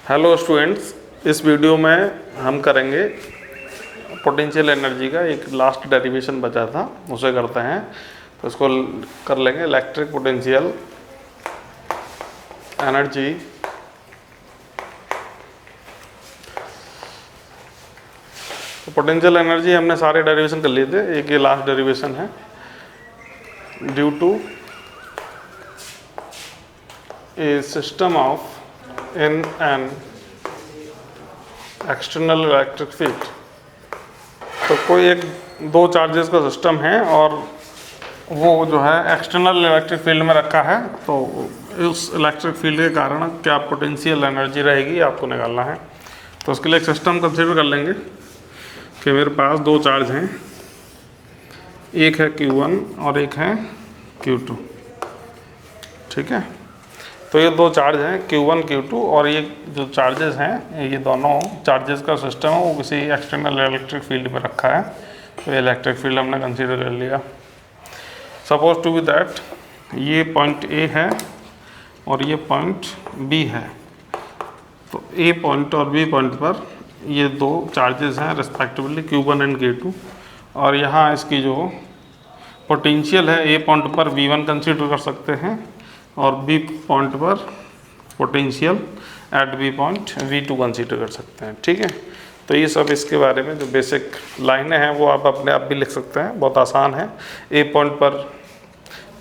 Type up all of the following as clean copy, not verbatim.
Hello students, इस video में हम करेंगे पोटेंशियल एनर्जी का एक लास्ट डेरिवेशन बचा था, उसे करते हैं। तो इसको कर लेंगे। इलेक्ट्रिक पोटेंशियल एनर्जी तो पोटेंशियल एनर्जी हमने सारे डेरिवेशन कर लिए थे, एक ये लास्ट डेरिवेशन है। Due to a system of in an external electric field, तो कोई एक दो चार्जेस का सिस्टम है और वो जो है एक्सटर्नल इलेक्ट्रिक फील्ड में रखा है। तो उस इलेक्ट्रिक फील्ड के कारण क्या पोटेंशियल एनर्जी रहेगी आपको निकालना है। तो उसके लिए एक सिस्टम कंसीडर कर लेंगे कि मेरे पास दो चार्ज हैं, एक है Q1 और एक है Q2। ठीक है, तो ये दो चार्ज हैं Q1 Q2 और ये जो चार्जेस हैं, ये दोनों चार्जेस का सिस्टम है वो किसी एक्सटर्नल इलेक्ट्रिक फील्ड में रखा है। तो ये इलेक्ट्रिक फील्ड हमने कंसीडर कर लिया। सपोज टू बी दैट ये पॉइंट A है और ये पॉइंट B है। तो A पॉइंट और B पॉइंट पर ये दो चार्जेस हैं रिस्पेक्टिवली Q1 एंड Q2, और यहाँ इसकी जो पोटेंशियल है A पॉइंट पर V1 कंसीडर कर सकते हैं और B पॉइंट पर potential at B point V2 consider कर सकते हैं। ठीक है, तो ये सब इसके बारे में जो बेसिक लाइनें हैं वो आप अपने आप भी लिख सकते हैं, बहुत आसान है। A पॉइंट पर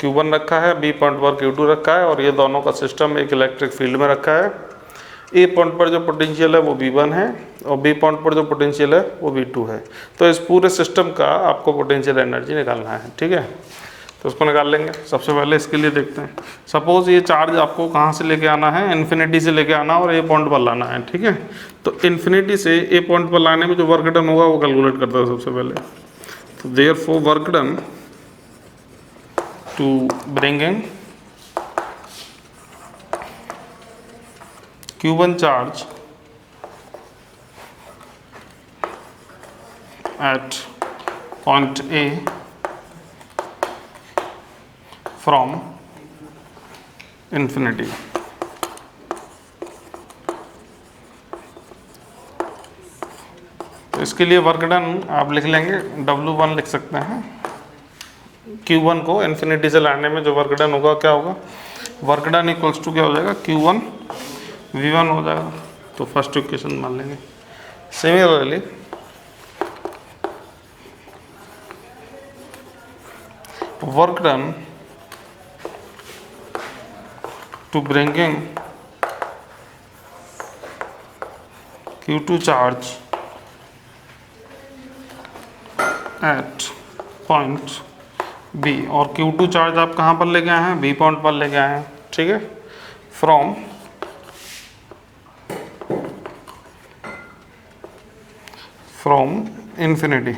Q1 रखा है, B पॉइंट पर Q2 रखा है और ये दोनों का सिस्टम एक इलेक्ट्रिक फील्ड में रखा है। A पॉइंट पर जो पोटेंशियल है वो V1 है और B पॉइंट पर जो पोटेंशियल है वो V2 है। तो इस पूरे सिस्टम का आपको पोटेंशियल एनर्जी निकालना है। ठीक है, तो उसको निकाल लेंगे। सबसे पहले इसके लिए देखते हैं। सपोज ये चार्ज आपको कहाँ से लेके आना है, इन्फिनिटी से लेके आना और A पॉइंट पर लाना है। ठीक है, तो इन्फिनिटी से A पॉइंट पर लाने में जो वर्क डन होगा वो कैलकुलेट करते हैं सबसे पहले। तो therefore work done to bringing Q1 charge at point A from infinity। तो इसके लिए वर्क डन आप लिख लेंगे, W1 लिख सकते हैं। Q1 को इन्फिनिटी से लाने में जो वर्क डन होगा क्या होगा, वर्क डन इक्वल्स टू क्या हो जाएगा, Q1 V1 हो जाएगा। तो फर्स्ट इक्वेशन मान लेंगे। Similarly work done to bringing Q2 charge at point B, और Q2 चार्ज आप कहाँ पर लेके आए हैं, B पॉइंट पर लेके आए हैं। ठीक है, फ्रॉम इन्फिनिटी।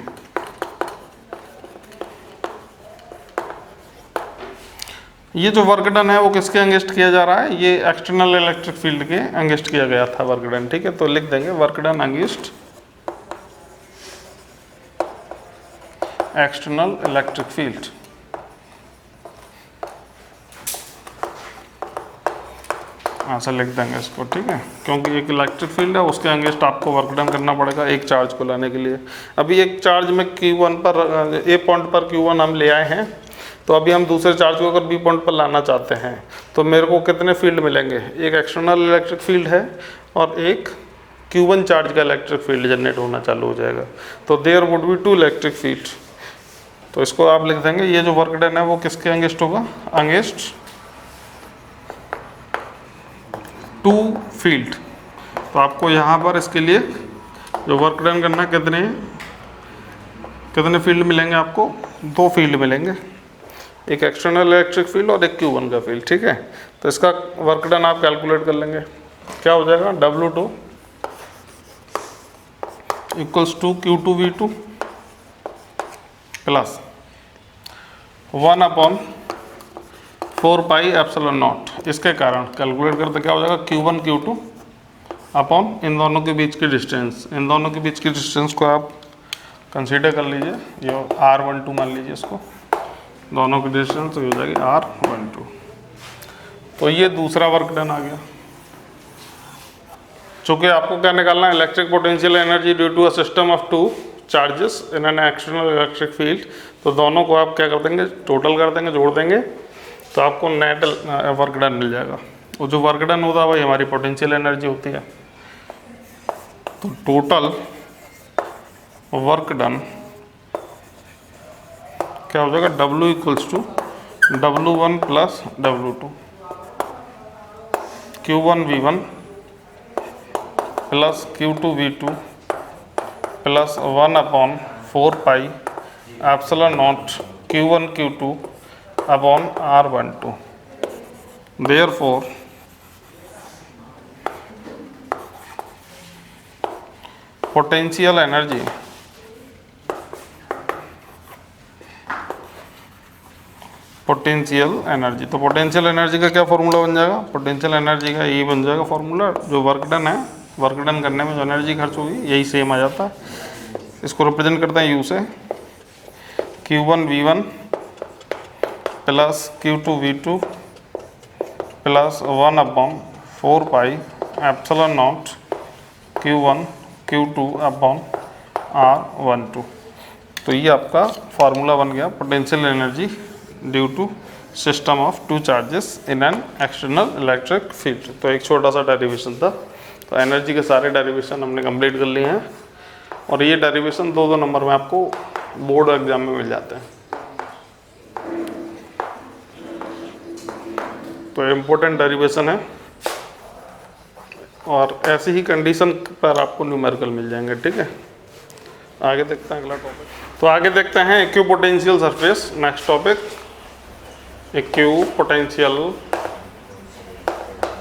ये जो वर्क डन है वो किसके अगेंस्ट किया जा रहा है, ये एक्सटर्नल इलेक्ट्रिक फील्ड के अगेंस्ट किया गया था वर्क डन। ठीक है, तो लिख देंगे work done against external electric field. ऐसा लिख देंगे इसको। ठीक है, क्योंकि एक इलेक्ट्रिक फील्ड है उसके अगेंस्ट आपको वर्क डन करना पड़ेगा एक चार्ज को लाने के लिए। अभी एक चार्ज में Q1 पर A पॉइंट पर Q1 हम ले आए हैं, तो अभी हम दूसरे चार्ज को अगर B पॉइंट पर लाना चाहते हैं तो मेरे को कितने फील्ड मिलेंगे, एक एक्सटर्नल इलेक्ट्रिक फील्ड है और एक Q1 चार्ज का इलेक्ट्रिक फील्ड जनरेट होना चालू हो जाएगा। तो there would be two electric field. तो इसको आप लिख देंगे, ये जो वर्क डन है वो किसके अगेंस्ट होगा, अगेंस्ट टू फील्ड। तो आपको यहाँ पर इसके लिए जो वर्क डन करना, कितने फील्ड मिलेंगे आपको, दो फील्ड मिलेंगे, एक एक्सटर्नल इलेक्ट्रिक फील्ड और एक Q1 का फील्ड। ठीक है, तो इसका वर्क डन आप कैलकुलेट कर लेंगे। क्या हो जाएगा, W2 equals to Q2 V2 plus 1/4 pi epsilon naught. इसके कारण कैलकुलेट करते क्या हो जाएगा, Q1 Q2 अपॉन इन दोनों के बीच की डिस्टेंस। इन दोनों के बीच की डिस्टेंस को आप कंसीडर कर लीजिए, ये R12 मान लीजिए इसको, दोनों की डिस्टेंस तो हो जाएगी R12। तो ये दूसरा वर्क डन आ गया। चूंकि आपको क्या निकालना है, electric potential energy due to a system of two charges in an external electric field, तो दोनों को आप क्या कर देंगे, टोटल कर देंगे, जोड़ देंगे, तो आपको नेट वर्क डन मिल जाएगा। और जो वर्क डन होता है वही हमारी पोटेंशियल एनर्जी होती है। तो टोटल वर्क डन क्या हो जाएगा, W equals to W1 plus W2, Q1 V1 plus Q2 V2 plus 1/4 pi epsilon naught Q1 Q2 upon R12। Therefore potential energy तो पोटेंशियल एनर्जी का क्या फॉर्मूला बन जाएगा, पोटेंशियल एनर्जी का यही बन जाएगा फॉर्मूला। जो वर्क डन है, वर्क डन करने में जो एनर्जी खर्च होगी यही सेम आ जाता है। इसको रिप्रेजेंट करते हैं U से, Q1 V1 plus Q2 V2 plus 1/4 pi epsilon naught Q1 Q2 upon R12। तो ये आपका फार्मूला बन गया potential energy due to system of two charges in an external electric field. तो एक छोटा सा डेरिवेशन था। तो एनर्जी के सारे डेरिवेशन हमने कंप्लीट कर लिए हैं, और ये डेरिवेशन 2-2 नंबर में आपको बोर्ड एग्जाम में मिल जाते हैं। तो इम्पोर्टेंट डेरिवेशन है, और ऐसी ही कंडीशन पर आपको न्यूमेरिकल मिल जाएंगे। ठीक है, आगे देखते हैं अगला टॉपिक। तो आगे देखते हैं equipotential surface. Next topic equipotential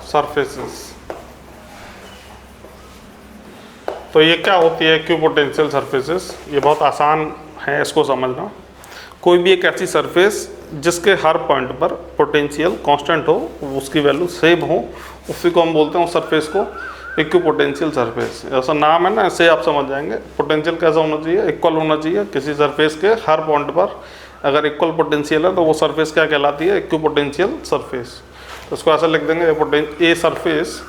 surfaces. तो ये क्या होती है इक्विपोटेंशियल सरफेसेस? ये बहुत आसान है इसको समझना। कोई भी एक ऐसी सरफेस जिसके हर पॉइंट पर पोटेंशियल कांस्टेंट हो, उसकी वैल्यू सेम हो, उसी को हम बोलते हैं उस सरफेस को इक्विपोटेंशियल सरफेस। ऐसा नाम है ना, ऐसे आप समझ जाएंगे। पोटेंशियल कैसा होना चाहिए, इक्वल होना चाहिए। किसी सरफेस के हर पॉइंट पर अगर इक्वल पोटेंशियल है तो वो सरफेस क्या कहलाती है, इक्विपोटेंशियल सरफेस। तो इसको ऐसा लिख देंगे, ए सरफेस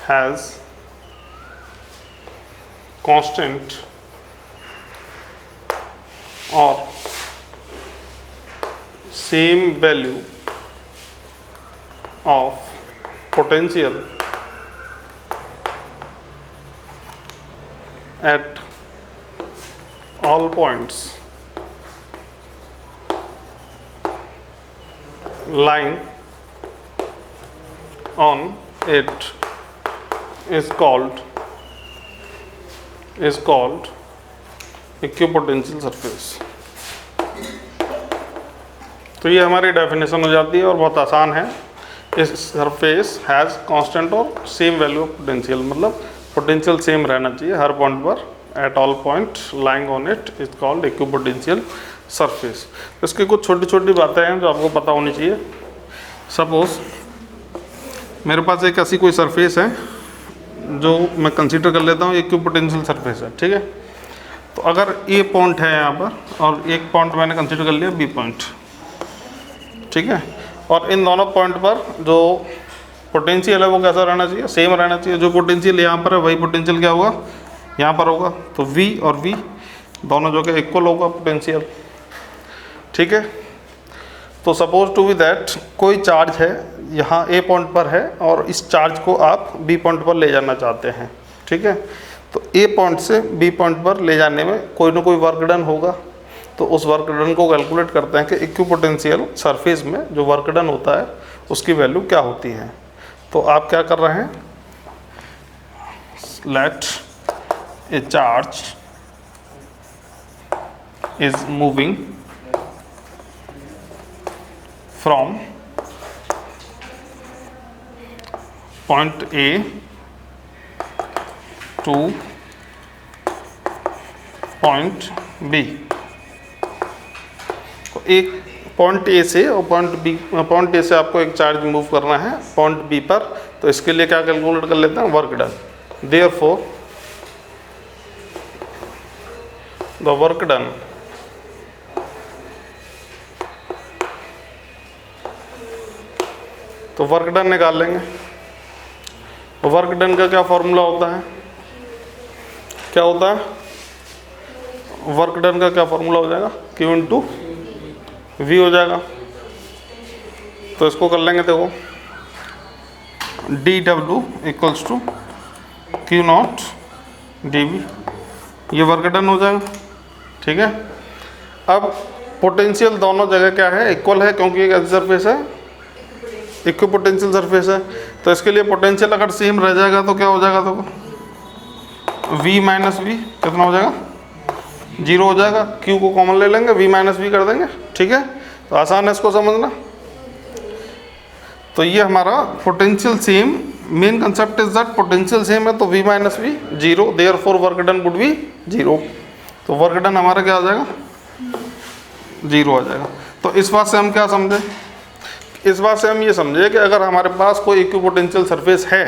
हैज कांस्टेंट और same value of potential at all points lying on it is called equipotential surface. तो ये हमारी डेफिनेशन हो जाती है और बहुत आसान है। इस सरफेस हैज़ कांस्टेंट और सेम वैल्यू ऑफ पोटेंशियल, मतलब पोटेंशियल सेम रहना चाहिए हर पॉइंट पर। At all point lying on it is called equipotential surface. इसकी कुछ छोटी छोटी बातें हैं जो आपको पता होनी चाहिए। सपोज मेरे पास एक ऐसी कोई सरफेस है जो मैं कंसीडर कर लेता हूँ इक्विपोटेंशियल सरफेस है। ठीक है, तो अगर ए पॉइंट है यहाँ पर और एक पॉइंट मैंने कंसीडर कर लिया बी पॉइंट। ठीक है, और इन दोनों पॉइंट पर जो पोटेंशियल है वो कैसा रहना चाहिए, सेम रहना चाहिए। जो पोटेंशियल यहाँ पर है वही पोटेंशियल क्या होगा, यहाँ पर होगा। तो V और V दोनों जो कि इक्वल होगा पोटेंशियल। ठीक है, तो सपोज टू बी दैट कोई चार्ज है यहाँ A पॉइंट पर है और इस चार्ज को आप B पॉइंट पर ले जाना चाहते हैं। ठीक है, तो A पॉइंट से B पॉइंट पर ले जाने में कोई ना कोई वर्क डन होगा। तो उस वर्क डन को कैलकुलेट करते हैं कि इक्विपोटेंशियल सरफेस में जो वर्क डन होता है उसकी वैल्यू क्या होती है। तो आप क्या कर रहे हैं, let a charge is moving from point A to point B। एक पॉइंट ए से और पॉइंट ए से आपको एक चार्ज मूव करना है पॉइंट बी पर। तो इसके लिए क्या कैलकुलेट कर लेते हैं, work done. Therefore the work done तो वर्क डन निकाल लेंगे। वर्क डन का क्या फॉर्मूला होता है, क्या होता है, वर्क डन का क्या फॉर्मूला हो जाएगा, Q इंटू V हो जाएगा। तो इसको कर लेंगे, देखो dW equals to Q naught dV, ये वर्क डन हो जाएगा। ठीक है, अब पोटेंशियल दोनों जगह क्या है, इक्वल है, क्योंकि एक ऐसी सरफेस है, इक्वी पोटेंशियल सरफेस है। तो इसके लिए पोटेंशियल अगर सेम रह जाएगा तो क्या हो जाएगा, देखो V माइनस वी कितना हो जाएगा, 0 हो जाएगा। Q को कॉमन ले लेंगे, V माइनस वी कर देंगे। ठीक है, तो आसान है इसको समझना। तो ये हमारा potential same, main concept is that potential same है तो V minus V 0, therefore work done would be 0। तो वर्क डन हमारा क्या आ जाएगा, 0 आ जाएगा। तो इस बात से हम क्या समझे, इस बात से हम ये समझे कि अगर हमारे पास कोई इक्विपोटेंशियल सरफेस है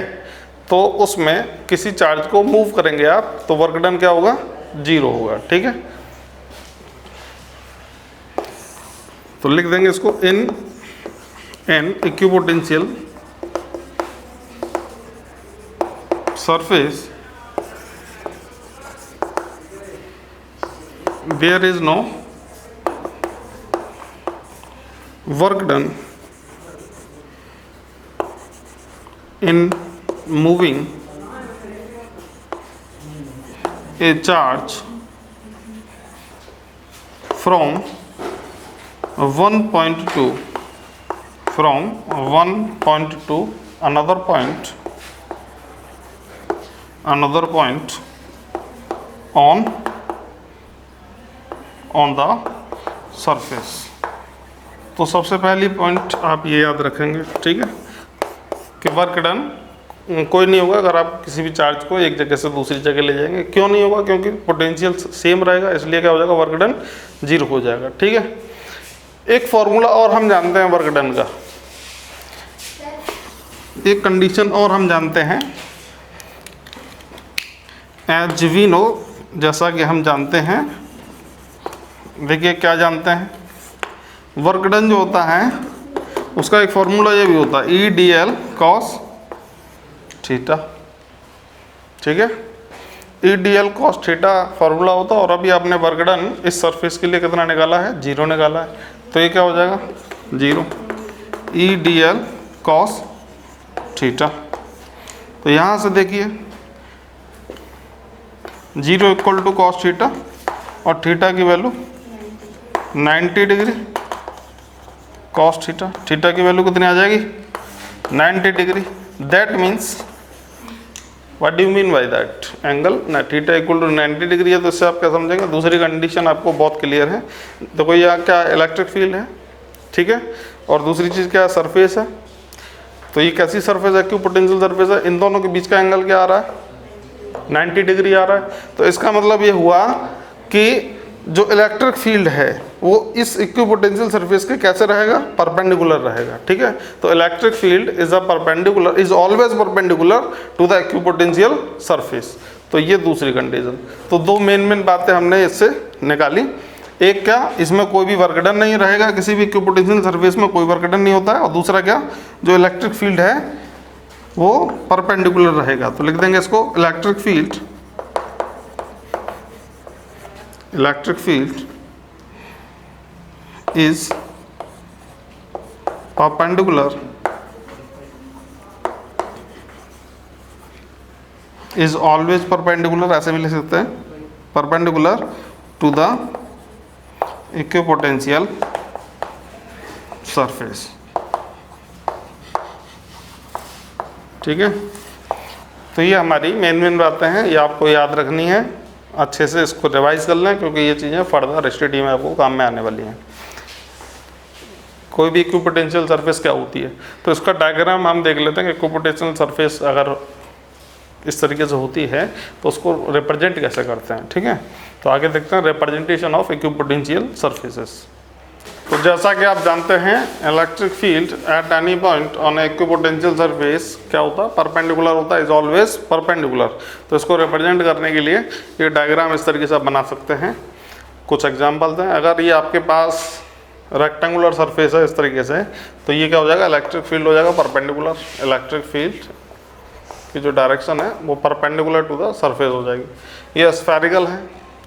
तो उसमें किसी चार्ज को मूव करेंगे आप तो वर्क डन क्या होगा, 0 होगा। ठीक है, तो लिख देंगे इसको, in an equipotential surface there is no work done in moving a charge from one point to another point on the surface। तो सबसे पहली पॉइंट आप ये याद रखेंगे, ठीक है, कि वर्क डन कोई नहीं होगा अगर आप किसी भी चार्ज को एक जगह से दूसरी जगह ले जाएंगे। क्यों नहीं होगा, क्योंकि पोटेंशियल सेम रहेगा, इसलिए क्या हो जाएगा, वर्क डन 0 हो जाएगा। ठीक है, एक फॉर्मूला और हम जानते हैं वर्क डन का, एक कंडीशन और हम जानते हैं, एज वी नो, जैसा कि हम जानते हैं। देखिए क्या जानते हैं, वर्क डन जो होता है उसका एक फॉर्मूला ये भी होता है, E D L cos theta. ठीक है, E D L cos theta formula होता है। और अभी आपने वर्क डन इस सरफेस के लिए कितना निकाला है, 0 निकाला है, तो ये क्या हो जाएगा, 0, E D L cos theta. तो यहाँ से देखिए 0 इक्वल टू कॉस थीटा और थीटा की value 90 degree, cos theta, theta की वैल्यू कितनी आ जाएगी, 90 degree. That means, what do you mean by that, angle ना थीटा इक्वल टू 90 डिग्री है। तो इससे आप क्या समझेंगे, दूसरी कंडीशन आपको बहुत क्लियर है। तो कोई यहाँ क्या इलेक्ट्रिक फील्ड है, ठीक है, और दूसरी चीज़ क्या है, सरफेस है। तो ये कैसी सरफेस है, इक्विपोटेंशियल सरफेस है, इन दोनों के बीच का एंगल क्या आ रहा है, 90 डिग्री आ रहा है। तो इसका मतलब ये हुआ कि जो इलेक्ट्रिक फील्ड है वो इस इक्विपोटेंशियल सरफेस के कैसे रहेगा, परपेंडिकुलर रहेगा। ठीक है, तो electric field is always perpendicular to the equipotential surface. तो ये दूसरी कंडीशन। तो दो मेन बातें हमने इससे निकाली। एक क्या, इसमें कोई भी वर्क डन नहीं रहेगा, किसी भी इक्विपोटेंशियल सरफेस में कोई वर्क डन नहीं होता है। और दूसरा क्या, जो इलेक्ट्रिक फील्ड है वो परपेंडिकुलर रहेगा। तो लिख देंगे इसको, electric field is perpendicular is always perpendicular, ऐसे भी लिख सकते हैं, perpendicular to the equipotential surface। ठीक है, तो ये हमारी मेन बातें हैं, ये आपको याद रखनी है, अच्छे से इसको रिवाइज कर लें, क्योंकि ये चीज़ें फर्दर स्टडी में आपको काम में आने वाली हैं। कोई भी इक्विपोटेंशियल सरफेस क्या होती है, तो इसका डायग्राम हम देख लेते हैं कि इक्विपोटेंशियल सरफेस अगर इस तरीके से होती है तो उसको रिप्रेजेंट कैसे करते हैं। ठीक है, तो आगे देखते हैं रिप्रेजेंटेशन ऑफ इक्विपोटेंशियल सरफेसेस। तो जैसा कि आप जानते हैं, electric field at any point on equipotential surface क्या होता है, परपेंडिकुलर होता है, इज ऑलवेज परपेंडिकुलर। तो इसको रिप्रेजेंट करने के लिए ये डायग्राम इस तरीके से आप बना सकते हैं। कुछ एग्जांपल्स हैं, अगर ये आपके पास रेक्टेंगुलर सरफेस है इस तरीके से, तो ये क्या हो जाएगा, इलेक्ट्रिक फील्ड हो जाएगा परपेंडिकुलर। इलेक्ट्रिक फील्ड की जो डायरेक्शन है वो परपेंडिकुलर टू द सरफेस हो जाएगी। ये स्फेरिकल है,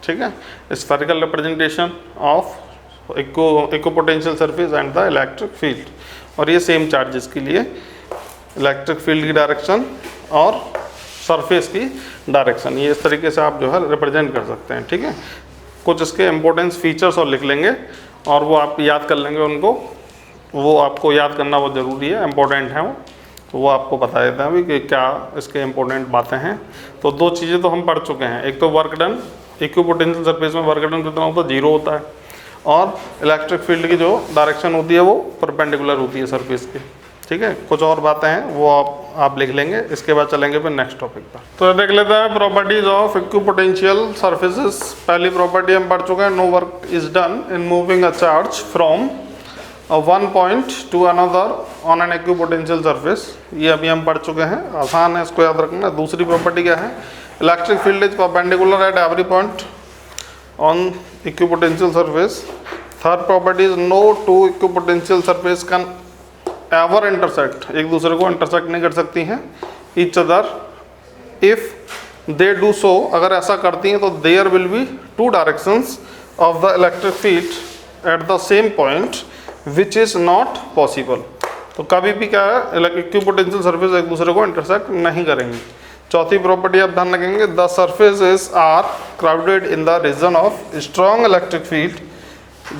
ठीक है, spherical representation of equipotential surface and the electric field. और ये सेम चार्जेस के लिए इलेक्ट्रिक फील्ड की डायरेक्शन और सरफेस की डायरेक्शन, ये इस तरीके से आप जो है रिप्रेजेंट कर सकते हैं, ठीक है। कुछ इसके इम्पोर्टेंस फीचर्स और लिख लेंगे और वो आप याद कर लेंगे उनको, वो आपको याद करना बहुत ज़रूरी है, इम्पोर्टेंट है वो, तो वो आपको बता देते हैं अभी कि क्या इसके इम्पोर्टेंट बातें हैं। तो दो चीज़ें तो हम पढ़ चुके हैं, एक तो वर्क डन, इक्विपोटेंशियल सरफेस में वर्क डन कितना होता है, 0 होता है, और इलेक्ट्रिक फील्ड की जो डायरेक्शन होती है वो परपेंडिकुलर होती है सरफेस के, ठीक है। कुछ और बातें हैं वो आप लिख लेंगे, इसके बाद चलेंगे फिर नेक्स्ट टॉपिक पर। तो देख लेते हैं प्रॉपर्टीज ऑफ इक्विपोटेंशियल सरफेसेस। पहली प्रॉपर्टी हम पढ़ चुके हैं, no work is done in moving a charge from one point to another on an equipotential surface, ये अभी हम पढ़ चुके हैं, आसान है इसको याद रखना। दूसरी प्रॉपर्टी क्या है, electric field is perpendicular at every point on equipotential surface. Third property is no two equipotential surface can ever intersect, एक दूसरे को इंटरसेक्ट नहीं कर सकती हैं each other if they do so, अगर ऐसा करती हैं तो there will be two directions of the electric field at the same point which is not possible. तो कभी भी क्या है, इक्विपोटेंशियल सरफेस एक दूसरे को इंटरसेक्ट नहीं करेंगी। चौथी प्रॉपर्टी आप ध्यान रखेंगे, the surfaces are crowded in the region of strong electric field,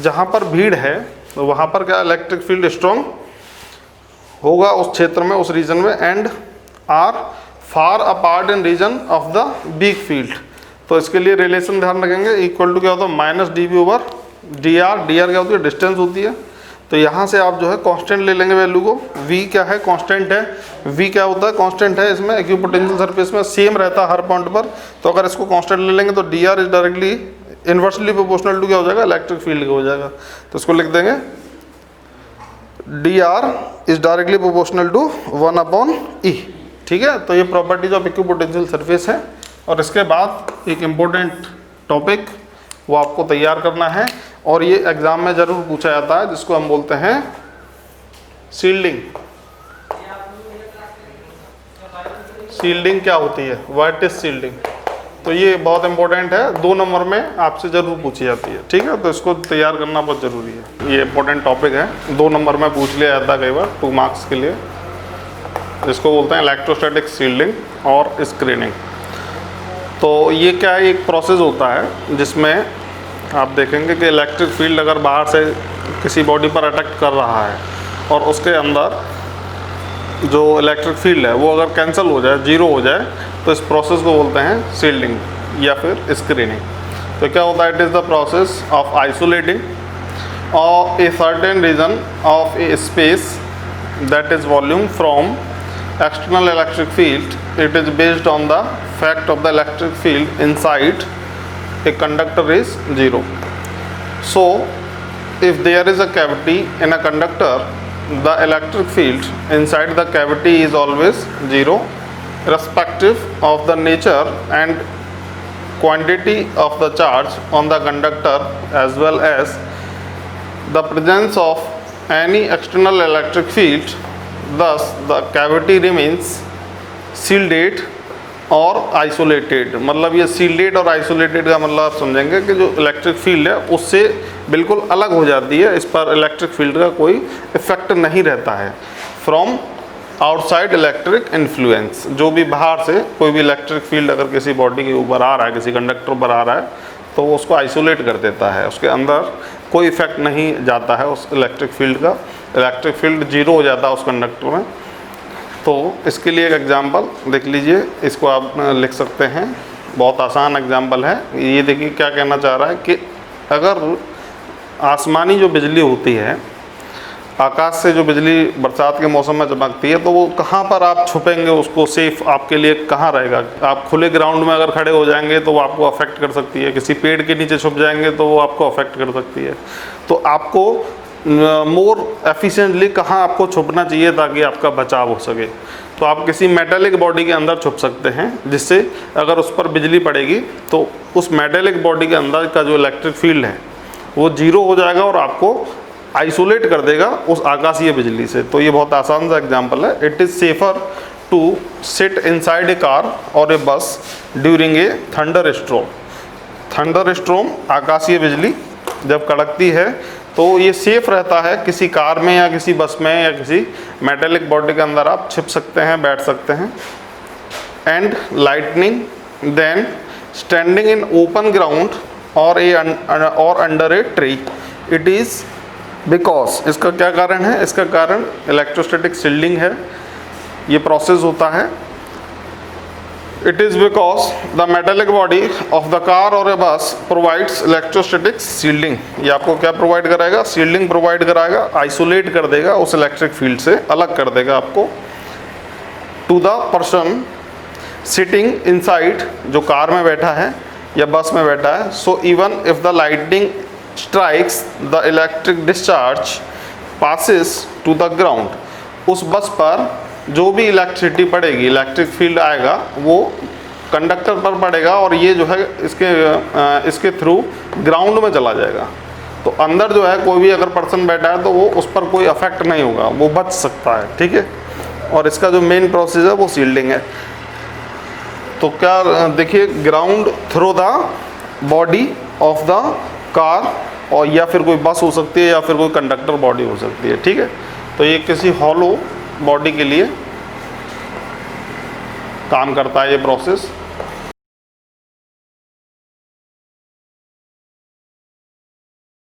जहाँ पर भीड़ है तो वहाँ पर क्या इलेक्ट्रिक फील्ड स्ट्रॉन्ग होगा उस क्षेत्र में, उस रीजन में, and are far apart in region of the weak field. तो इसके लिए रिलेशन ध्यान रखेंगे, इक्वल टू क्या होता है, minus D V over D R. D R क्या होती है, डिस्टेंस होती है, तो यहाँ से आप जो है कांस्टेंट ले लेंगे वैल्यू को, v क्या है, कांस्टेंट है, v क्या होता है, कांस्टेंट है, इसमें इक्विपोटेंशियल सरफेस में सेम रहता है हर पॉइंट पर। तो अगर इसको कांस्टेंट ले लेंगे तो D R is directly inversely proportional to क्या हो जाएगा, इलेक्ट्रिक फील्ड का हो जाएगा। तो इसको लिख देंगे D R is directly proportional to 1/e, ठीक है। तो ये प्रॉपर्टीज ऑफ इक्विपोटेंशियल सरफेस है। और इसके बाद एक इम्पोर्टेंट टॉपिक वो आपको तैयार करना है, और ये एग्जाम में ज़रूर पूछा जाता है, जिसको हम बोलते हैं शील्डिंग। शील्डिंग क्या होती है, व्हाट इज शील्डिंग, तो ये बहुत इंपॉर्टेंट है, 2 नंबर में आपसे ज़रूर पूछी जाती है, ठीक है। तो इसको तैयार करना बहुत ज़रूरी है, ये इंपॉर्टेंट टॉपिक है, 2 नंबर में पूछ लिया जाता है कई बार 2 मार्क्स के लिए, जिसको बोलते हैं इलेक्ट्रोस्टैटिक शील्डिंग और स्क्रीनिंग। तो ये क्या है, एक प्रोसेस होता है जिसमें आप देखेंगे कि इलेक्ट्रिक फील्ड अगर बाहर से किसी बॉडी पर अटैक कर रहा है और उसके अंदर जो इलेक्ट्रिक फील्ड है वो अगर कैंसिल हो जाए, 0 हो जाए, तो इस प्रोसेस को बोलते हैं शील्डिंग या फिर स्क्रीनिंग। तो क्या होता है, it is the process of isolating of a certain region of a space that is volume from external electric field. It is based on the fact of the electric field inside a conductor is 0. So if there is a cavity in a conductor, the electric field inside the cavity is always 0 irrespective of the nature and quantity of the charge on the conductor, as well as the presence of any external electric field. Thus the cavity remains shielded और isolated. मतलब ये shielded और isolated का मतलब आप समझेंगे कि जो इलेक्ट्रिक फील्ड है उससे बिल्कुल अलग हो जाती है, इस पर इलेक्ट्रिक फील्ड का कोई इफेक्ट नहीं रहता है फ्रॉम आउटसाइड इलेक्ट्रिक इन्फ्लुएंस। जो भी बाहर से कोई भी इलेक्ट्रिक फील्ड अगर किसी बॉडी के ऊपर आ रहा है, किसी कंडक्टर पर आ रहा है, तो वो उसको आइसोलेट कर देता है, उसके अंदर कोई इफेक्ट नहीं जाता है उस इलेक्ट्रिक फील्ड का, इलेक्ट्रिक फील्ड 0 हो जाता है उस कंडक्टर में। तो इसके लिए एक एग्जांपल देख लीजिए, इसको आप लिख सकते हैं, बहुत आसान एग्जांपल है। ये देखिए क्या कहना चाह रहा है कि अगर आसमानी जो बिजली होती है, आकाश से जो बिजली बरसात के मौसम में चमकती है, तो वो कहाँ पर आप छुपेंगे, उसको सेफ आपके लिए कहाँ रहेगा। आप खुले ग्राउंड में अगर खड़े हो जाएंगे तो वो आपको अफेक्ट कर सकती है, किसी पेड़ के नीचे छुप जाएंगे तो वो आपको अफेक्ट कर सकती है। तो आपको मोर एफिशिएंटली कहाँ आपको छुपना चाहिए ताकि आपका बचाव हो सके। तो आप किसी मेटेलिक बॉडी के अंदर छुप सकते हैं, जिससे अगर उस पर बिजली पड़ेगी तो उस मेटेलिक बॉडी के अंदर का जो इलेक्ट्रिक फील्ड है वो 0 हो जाएगा और आपको आइसोलेट कर देगा उस आकाशीय बिजली से। तो ये बहुत आसान सा एग्जांपल है। It is safer to sit inside a car और a bus during a thunderstorm. Thunderstorm आकाशीय बिजली जब कड़कती है तो ये सेफ रहता है, किसी कार में या किसी बस में या किसी मेटेलिक बॉडी के अंदर आप छिप सकते हैं, बैठ सकते हैं। And lightning then standing in open ground और under a tree, it is because, इसका क्या कारण है? इसका कारण इलेक्ट्रोस्टैटिक शील्डिंग है, ये प्रोसेस होता है। It is because the metallic body of the car और ए बस प्रोवाइड्स इलेक्ट्रोस्टैटिक शील्डिंग। ये आपको क्या प्रोवाइड कराएगा? शील्डिंग प्रोवाइड कराएगा, आइसोलेट कर देगा, उस इलेक्ट्रिक फील्ड से अलग कर देगा आपको। To the person sitting inside, जो कार में बैठा है या बस में बैठा है, so even if the lightning strikes the electric discharge passes to the ground, उस बस पर जो भी इलेक्ट्रिसिटी पड़ेगी, इलेक्ट्रिक फील्ड आएगा, वो कंडक्टर पर पड़ेगा और ये जो है इसके थ्रू ग्राउंड में चला जाएगा। तो अंदर जो है कोई भी अगर पर्सन बैठा है तो वो उस पर कोई अफेक्ट नहीं होगा, वो बच सकता है, ठीक है। और इसका जो मेन प्रोसेस है वो शील्डिंग है। तो क्या देखिए, ground through the body of the car, और या फिर कोई बस हो सकती है या फिर कोई कंडक्टर बॉडी हो सकती है, ठीक है। तो ये किसी हॉलो बॉडी के लिए काम करता है ये प्रोसेस।